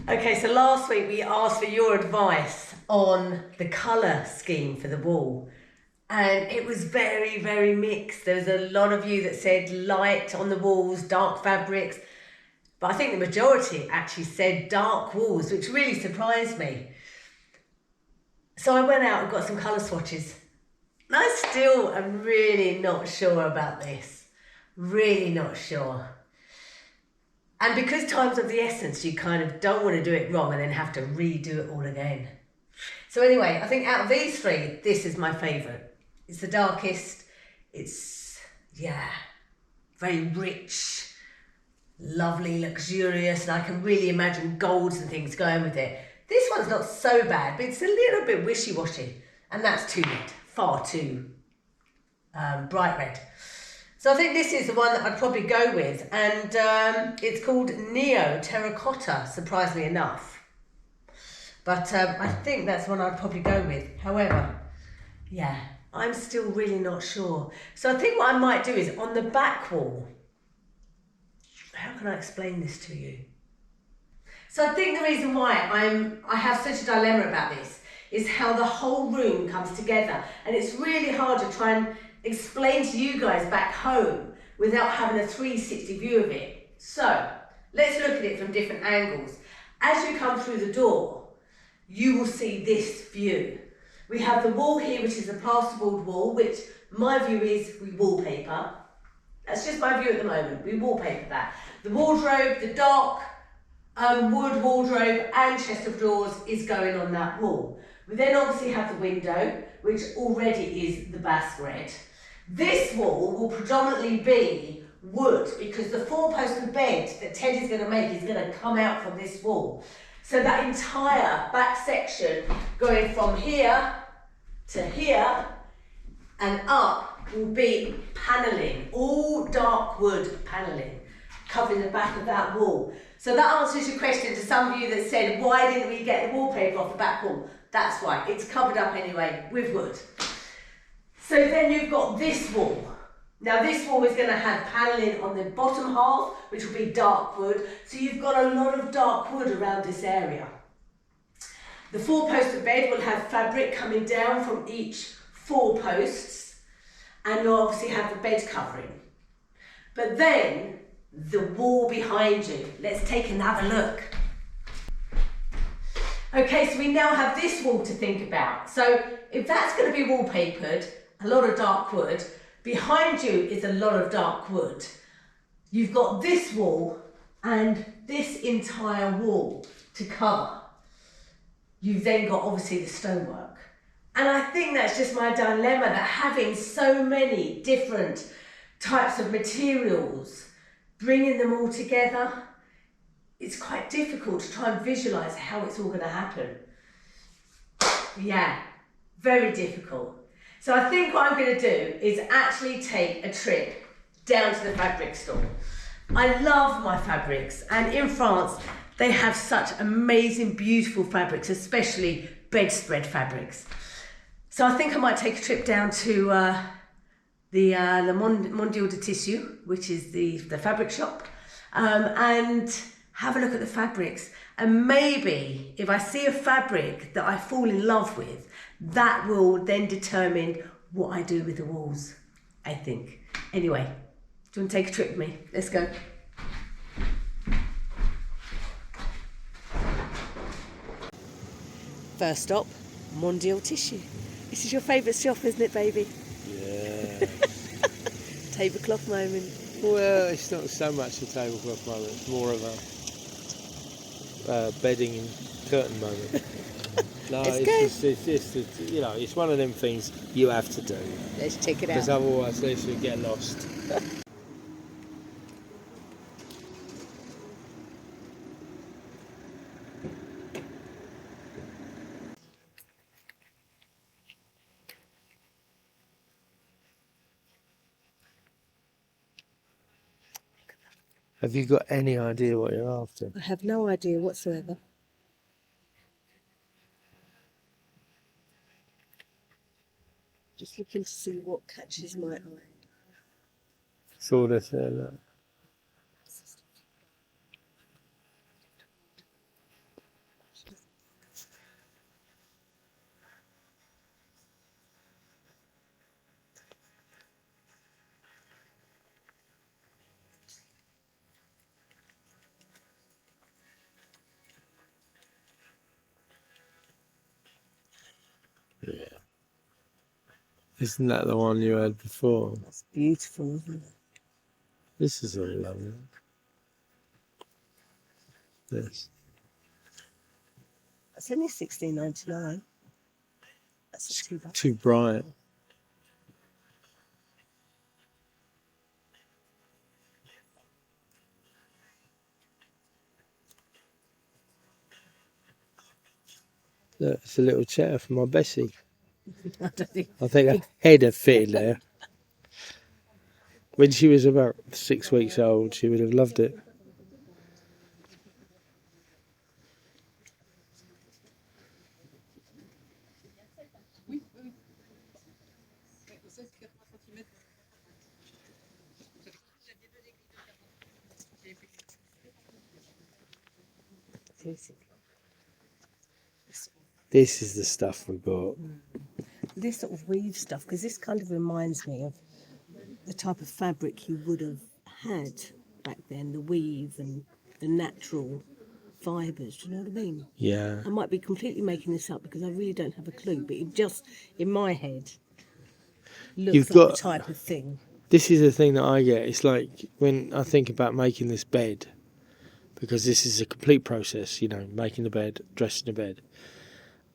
Okay, so last week we asked for your advice on the colour scheme for the wall, and it was very, very mixed. There was a lot of you that said light on the walls, dark fabrics, but I think the majority actually said dark walls, which really surprised me. So I went out and got some colour swatches, and I still am really not sure about this. Really not sure. And because time's of the essence, you kind of don't want to do it wrong and then have to redo it all again. So anyway, I think out of these three, this is my favourite. It's the darkest. It's, yeah, very rich, lovely, luxurious, and I can really imagine golds and things going with it. This one's not so bad, but it's a little bit wishy-washy, and that's too red, far too bright red. So I think this is the one that I'd probably go with, and it's called Neo Terracotta, surprisingly enough. But I think that's one I'd probably go with. However, yeah, I'm still really not sure. So I think what I might do is on the back wall, how can I explain this to you? So I think the reason why I have such a dilemma about this is how the whole room comes together, and it's really hard to try and explain to you guys back home without having a 360 view of it. So let's look at it from different angles. As you come through the door, you will see this view. We have the wall here, which is a plasterboard wall, which my view is we wallpaper. That's just my view at the moment. We wallpaper that. The wardrobe, the dark wood wardrobe and chest of drawers is going on that wall. We then obviously have the window, which already is the Basque red. This wall will predominantly be wood because the four-post bed that Ted is going to make is going to come out from this wall. So that entire back section going from here to here and up will be panelling, all dark wood panelling, covering the back of that wall. So that answers your question to some of you that said, why didn't we get the wallpaper off the back wall? That's why, it's covered up anyway with wood. So then you've got this wall. Now this wall is going to have panelling on the bottom half, which will be dark wood. So you've got a lot of dark wood around this area. The four-post bed will have fabric coming down from each four posts, and you'll obviously have the bed covering. But then the wall behind you, let's take another look. Okay, so we now have this wall to think about. So if that's going to be wallpapered, a lot of dark wood, behind you is a lot of dark wood. You've got this wall and this entire wall to cover. You've then got obviously the stonework. And I think that's just my dilemma, that having so many different types of materials, bringing them all together, it's quite difficult to try and visualise how it's all going to happen. Yeah, very difficult. So I think what I'm going to do is actually take a trip down to the fabric store. I love my fabrics, and in France they have such amazing, beautiful fabrics, especially bedspread fabrics. So I think I might take a trip down to the Mondial de Tissu, which is the fabric shop, and have a look at the fabrics. And maybe if I see a fabric that I fall in love with, that will then determine what I do with the walls, I think. Anyway, do you want to take a trip with me? Let's go. First stop, Mondial Tissue. This is your favourite shop, isn't it, baby? Yeah. Tablecloth moment. Well, it's not so much a tablecloth moment, it's more of a bedding and curtain moment. No, Let's it's you know, it's one of them things you have to do. Let's check it Because out. otherwise, they should get lost. Have you got any idea what you're after? I have no idea whatsoever. Just looking to see what catches my eye. Saw this there, look. Yeah. Isn't that the one you had before? That's beautiful, isn't it? This is all lovely. This. It's only $16.99. That's not too bad. Too bright. Look, it's a little chair for my Bessie. I think a head had fitted there. When she was about 6 weeks old, she would have loved it. This is the stuff we bought. This sort of weave stuff, because this kind of reminds me of the type of fabric you would have had back then, the weave and the natural fibres. Do you know what I mean? Yeah. I might be completely making this up because I really don't have a clue, but it just, in my head, looks You've like got- the type of thing. This is the thing that I get. It's like when I think about making this bed, because this is a complete process, you know, making the bed, dressing the bed.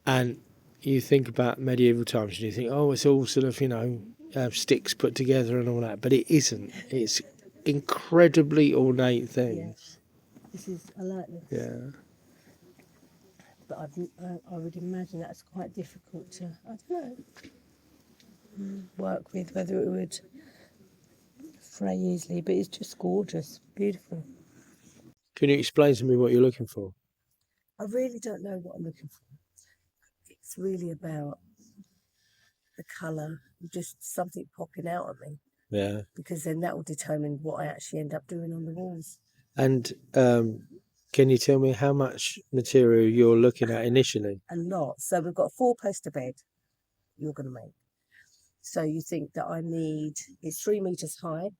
And you think about medieval times and you think, oh, it's all sort of, you know, sticks put together and all that. But it isn't. It's incredibly ornate things. This is, I like this. Yeah. But I would imagine that's quite difficult to, I don't know, work with, whether it would fray easily, but it's just gorgeous, beautiful. Can you explain to me what you're looking for? I really don't know what I'm looking for. It's really about the colour, just something popping out at me, Yeah. because then that will determine what I actually end up doing on the walls. And can you tell me how much material you're looking at initially? A lot. So we've got a 4-poster bed you're going to make. So you think that I need, it's 3 metres high,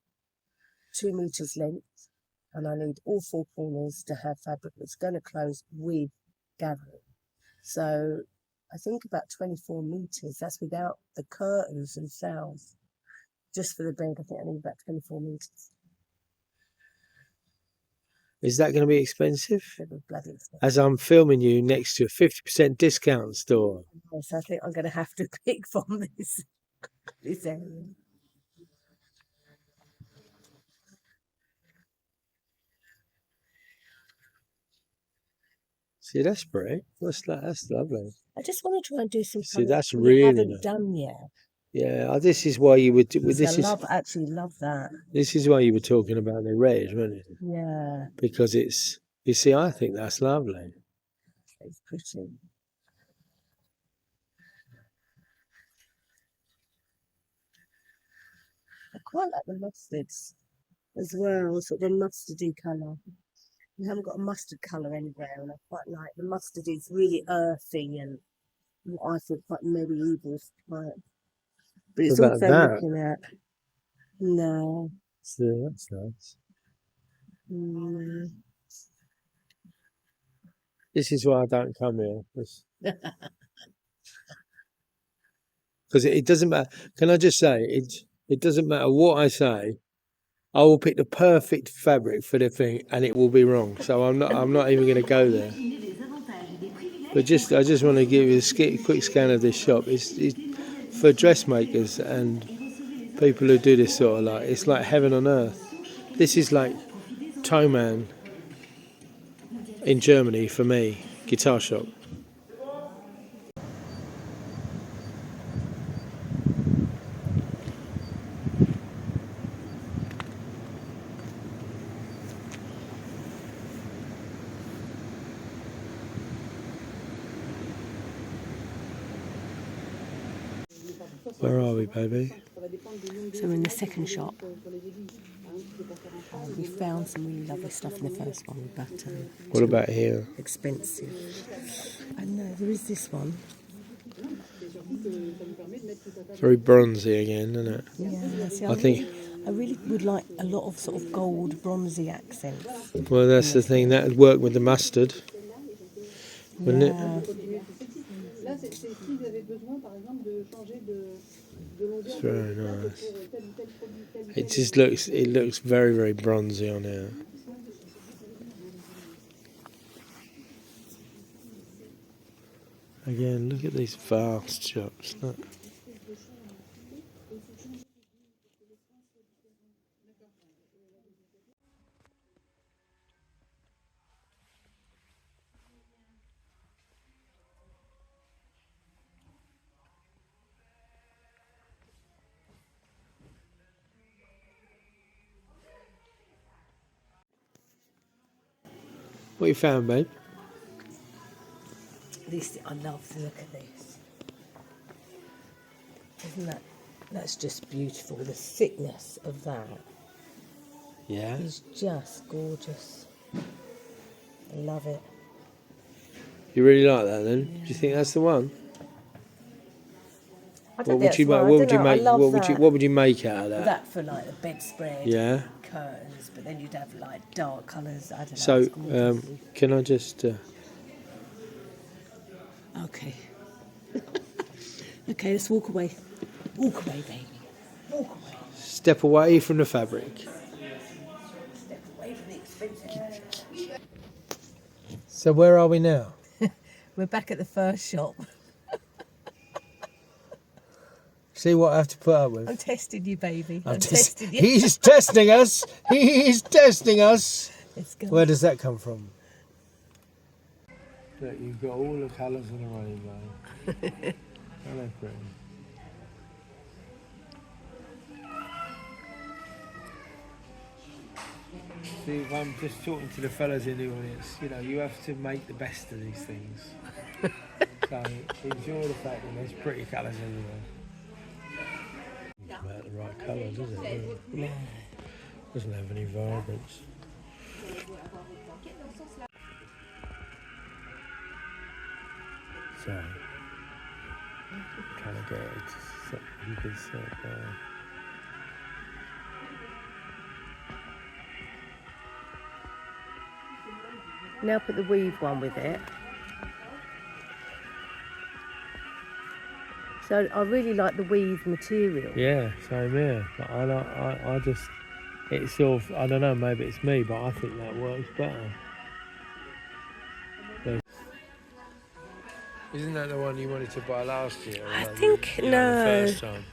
2 metres length, and I need all 4 corners to have fabric that's going to close with gathering. So I think about 24 metres. That's without the curtains themselves. Just for the bed, I think I need about 24 metres. Is that going to be expensive? It'll be bloody expensive. As I'm filming you next to a 50% discount store. So I think I'm going to have to pick from this area. See, that's great. That's lovely. I just want to try and do some. See, colours that's we really haven't nice. done yet. Yeah, this is why you would. I actually love that. This is why you were talking about the red, wasn't it? Yeah, Because it's. You see, I think that's lovely. it's pretty. I quite like the mustards as well, sort of a mustardy colour. We haven't got a mustard colour anywhere, and I quite like the mustard. Is really earthy and what I feel quite medieval type. But it's What about also that? looking at no. So that's nice. Mm. This is why I don't come here. Because it doesn't matter. Can I just say it doesn't matter what I say. I will pick the perfect fabric for the thing, and it will be wrong. So I'm not even going to go there. But I just want to give you a quick scan of this shop. It's for dressmakers and people who do this sort of like, it's like heaven on earth. This is like Thomann in Germany for me, guitar shop. Where are we, baby? So we're in the second shop. We found some really lovely stuff in the first one, but What about here? expensive. And there is this one. Very bronzy again, isn't it? Yeah, see, I think. I really would like a lot of sort of gold, bronzy accents. Well, that's the thing. That would work with the mustard, wouldn't it? It's very nice. It looks very, very bronzy on here. Again, look at these vast shops. Look. What you found, babe? This, I love the look of this. Isn't that's just beautiful. The thickness of that Yeah. is just gorgeous. I love it. You really like that, then? Yeah. Do you think that's the one? I don't think that's right. What would you I make? love What would you make out of that? That for like the bedspread, Yeah. curtains, but then you'd have like dark colours. I don't know. So, it's gorgeous. can I just? Okay. Okay, let's walk away. Walk away, baby. Walk away. Step away from the fabric. Step away from the expensive. So where are we now? We're back at the first shop. See what I have to put up with. I'm testing you, baby. I'm testing you. He's testing us. He's testing us. Let's go. Where does that come from? Look, you've got all the colours in the rainbow. Aren't they pretty? See, if I'm just talking to the fellas in the audience, you know, you have to make the best of these things. So enjoy the fact that there's pretty colours everywhere. It's about the right colour, does it? Really? No. Doesn't have any vibrance. So, kind of get it. So you can see it there. Now put the weave one with it. So I really like the weave material. Yeah, same here. But I just, it's sort of, I don't know, maybe it's me, but I think that works better. So, isn't that the one you wanted to buy last year? I think, no. The first time.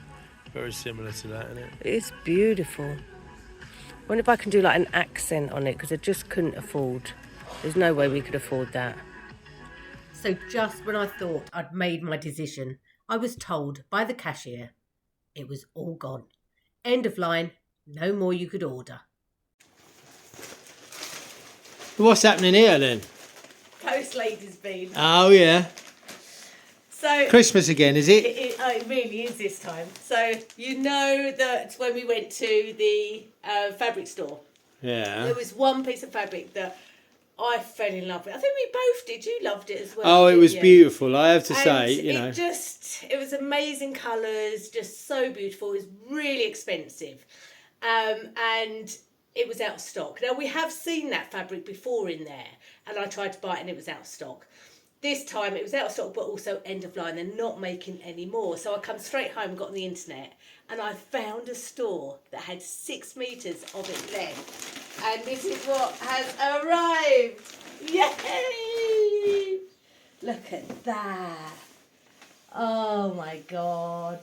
Very similar to that, isn't it? It's beautiful. I wonder if I can do like an accent on it, because I just couldn't afford. There's no way we could afford that. So just when I thought I'd made my decision, I was told by the cashier it was all gone. End of line, no more you could order. What's happening here then? Post lady's been. Oh yeah. So Christmas again, is it? It really is this time. So you know that when we went to the fabric store, Yeah. there was one piece of fabric that I fell in love with. I think we both did. You loved it as well. Oh, it was you? beautiful. I have to And say, you know. it was amazing colours, just so beautiful. It was really expensive. And it was out of stock. Now, we have seen that fabric before in there, and I tried to buy it and it was out of stock. This time it was out of stock, but also end of line. They're not making any more. So I come straight home, got on the internet, and I found a store that had 6 metres of it length. And this is what has arrived. Yay! Look at that. Oh my God.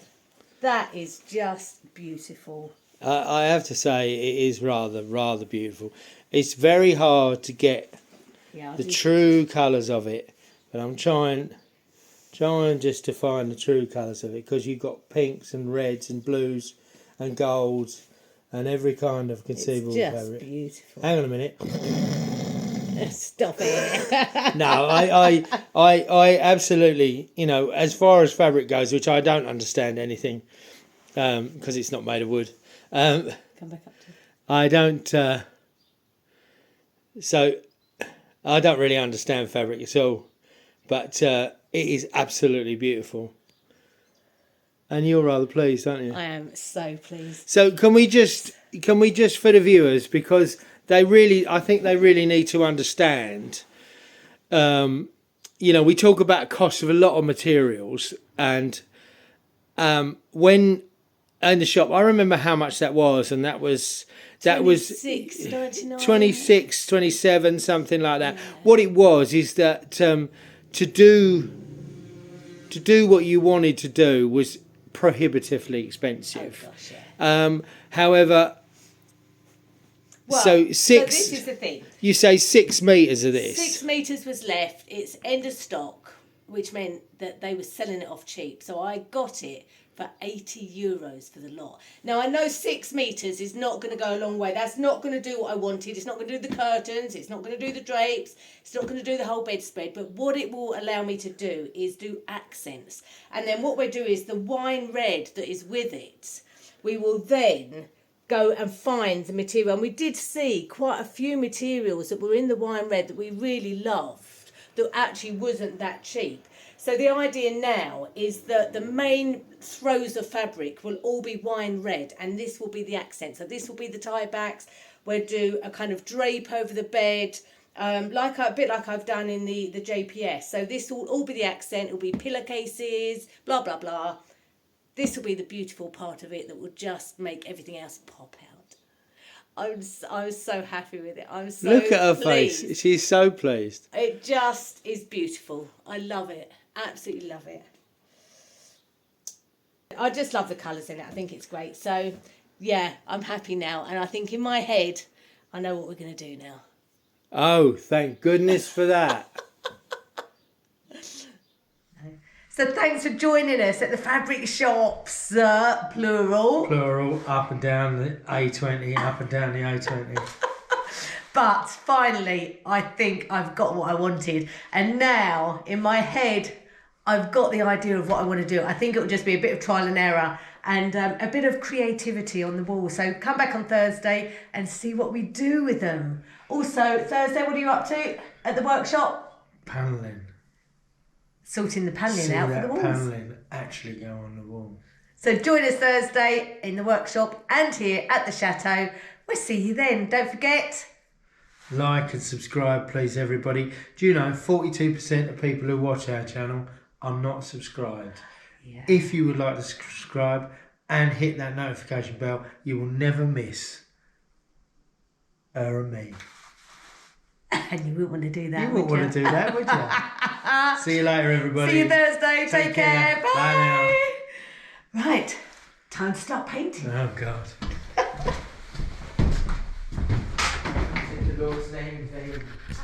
That is just beautiful. I have to say it is rather beautiful. It's very hard to get the true colours of it, but I'm trying just to find the true colours of it, because you've got pinks and reds and blues and golds and every kind of conceivable it's just fabric. Beautiful. Hang on a minute. Stop it. No, I absolutely, you know, as far as fabric goes, which I don't understand anything, because it's not made of wood. Come back up to. I don't. So I don't really understand fabric at all, but it is absolutely beautiful. And you're rather pleased, aren't you? I am so pleased. So can we just for the viewers, because I think they really need to understand. You know, we talk about cost of a lot of materials, and when in the shop, I remember how much that was, and that was $26.99. 26, 27, something like that. Yeah. What it was is that to do what you wanted to do was prohibitively expensive. Oh gosh, yeah. However, well, so this is the thing. You say 6 meters of this. 6 meters was left. It's end of stock, which meant that they were selling it off cheap. So I got it for €80 for the lot. Now I know 6 meters is not going to go a long way. That's not going to do what I wanted. It's not going to do the curtains. It's not going to do the drapes. It's not going to do the whole bedspread. But what it will allow me to do is do accents. And then what we do is the wine red that is with it, we will then go and find the material. And we did see quite a few materials that were in the wine red that we really loved that actually wasn't that cheap. So the idea now is that the main throws of fabric will all be wine red, and this will be the accent. So this will be the tie backs. We'll do a kind of drape over the bed, a bit like I've done in the JPS. So this will all be the accent. It will be pillowcases, blah, blah, blah. This will be the beautiful part of it that will just make everything else pop out. I was so happy with it. I'm so Look at her pleased. face. She's so pleased. It just is beautiful. I love it. Absolutely love it. I just love the colours in it. I think it's great. So, yeah, I'm happy now. And I think in my head, I know what we're going to do now. Oh, thank goodness for that. So thanks for joining us at the fabric shops, plural. Plural, up and down the A20, up and down the A20. But finally, I think I've got what I wanted. And now, in my head, I've got the idea of what I want to do. I think it will just be a bit of trial and error and a bit of creativity on the wall. So come back on Thursday and see what we do with them. Also, Thursday, what are you up to at the workshop? Panelling. Sorting the panelling out for the walls. Panelling actually go on the wall. So join us Thursday in the workshop and here at the Chateau. We'll see you then. Don't forget... Like and subscribe, please, everybody. Do you know 42% of people who watch our channel are not subscribed? Yeah. If you would like to subscribe and hit that notification bell, you will never miss her and me. And you wouldn't want to do that, You wouldn't want to do that, would you? See you later, everybody. See you Thursday. Take care. Bye. Bye now. Right. Time to start painting. Oh, God. The Lord's name is